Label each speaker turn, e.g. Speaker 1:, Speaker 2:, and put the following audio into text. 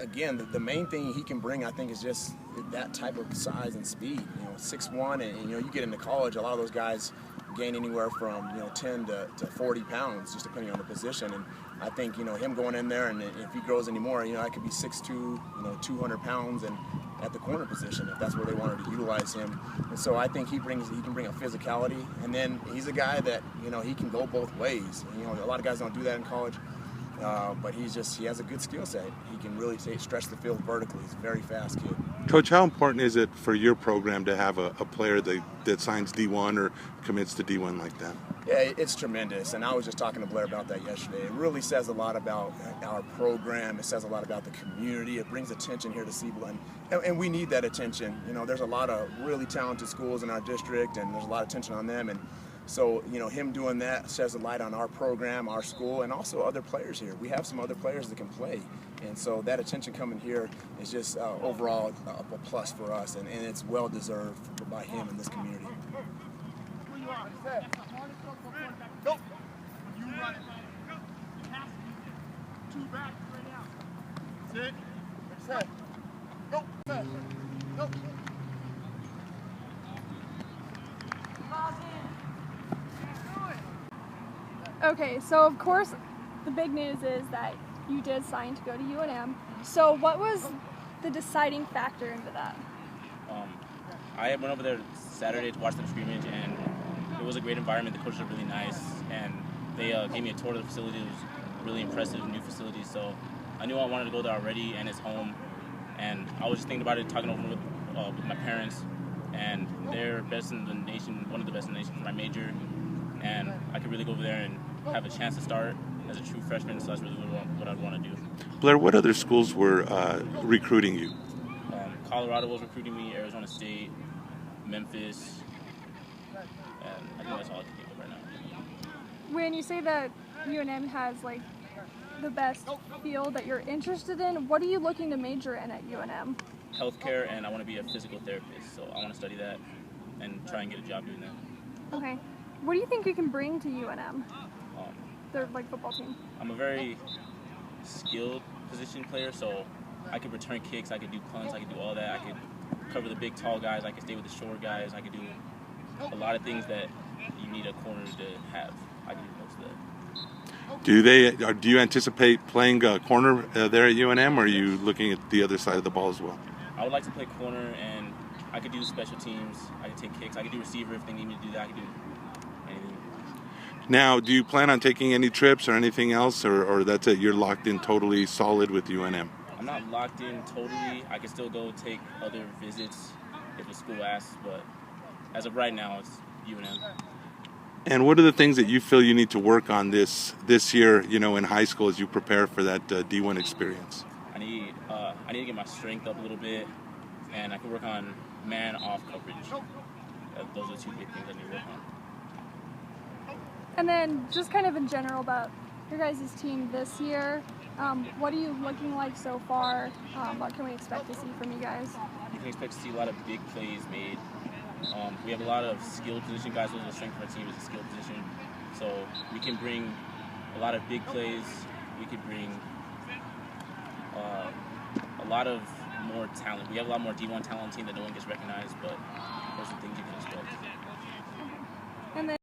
Speaker 1: again, the main thing he can bring, I think, is just that type of size and speed. 6'1", and you get into college, a lot of those guys gain anywhere from 10 to 40 pounds, just depending on the position. And I think him going in there, and if he grows anymore, I could be 6'2", 200 pounds, and at the corner position if that's where they wanted to utilize him. And so I think he can bring a physicality, and then he's a guy that he can go both ways. A lot of guys don't do that in college. But he has a good skill set. He can really stretch the field vertically. He's a very fast kid.
Speaker 2: Coach, how important is it for your program to have a player that signs D1 or commits to D1 like that?
Speaker 1: Yeah, it's tremendous. And I was just talking to Blair about that yesterday. It really says a lot about our program. It says a lot about the community. It brings attention here to Cibola. And we need that attention. There's a lot of really talented schools in our district, and there's a lot of attention on them. And so, him doing that sheds a light on our program, our school, and also other players here. We have some other players that can play. And so that attention coming here is just overall a plus for us, and it's well-deserved by him in this community.
Speaker 3: Go. You run it. Two back right now. Sit. Set. Go. Set. Go.
Speaker 4: Okay, so of course the big news is that you did sign to go to UNM. So what was the deciding factor into that?
Speaker 5: I went over there Saturday to watch them scrimmage, and it was a great environment. The coaches are really nice, and they gave me a tour of the facility. It was really impressive, new facility. So I knew I wanted to go there already, and it's home. And I was just thinking about it, talking over with my parents, and they're best in the nation, one of the best in the nation for my major. And I could really go over there and have a chance to start as a true freshman, so that's really what I'd want to do.
Speaker 2: Blair, what other schools were recruiting you?
Speaker 5: Colorado was recruiting me, Arizona State, Memphis, and I think that's all I can think of right now.
Speaker 4: When you say that UNM has the best field that you're interested in, what are you looking to major in at UNM?
Speaker 5: Healthcare, and I want to be a physical therapist, so I want to study that and try and get a job doing that.
Speaker 4: Okay. What do you think you can bring to UNM? Their football team.
Speaker 5: I'm a very skilled position player, so I could return kicks, I could do punts, I could do all that. I could cover the big, tall guys, I could stay with the short guys, I could do a lot of things that you need a corner to have. I can do most of that.
Speaker 2: Do you anticipate playing corner there at UNM, or are you looking at the other side of the ball as well?
Speaker 5: I would like to play corner, and I could do special teams, I could take kicks, I could do receiver if they need me to do that, I could do anything.
Speaker 2: Now, do you plan on taking any trips or anything else, or that's it, you're locked in totally solid with UNM?
Speaker 5: I'm not locked in totally. I can still go take other visits if the school asks, but as of right now, it's UNM.
Speaker 2: And what are the things that you feel you need to work on this year, in high school as you prepare for that D1 experience?
Speaker 5: I need to get my strength up a little bit, and I can work on man-off coverage. Those are the two big things I need to work on.
Speaker 4: And then just kind of in general about your guys' team this year, what are you looking like so far? What can we expect to see from you guys?
Speaker 5: You can expect to see a lot of big plays made. We have a lot of skilled position guys. Those are the strength of our team is a skilled position. So we can bring a lot of big plays. We could bring a lot of more talent. We have a lot more D1 talent on the team that no one gets recognized, but those are things you can expect.
Speaker 4: And then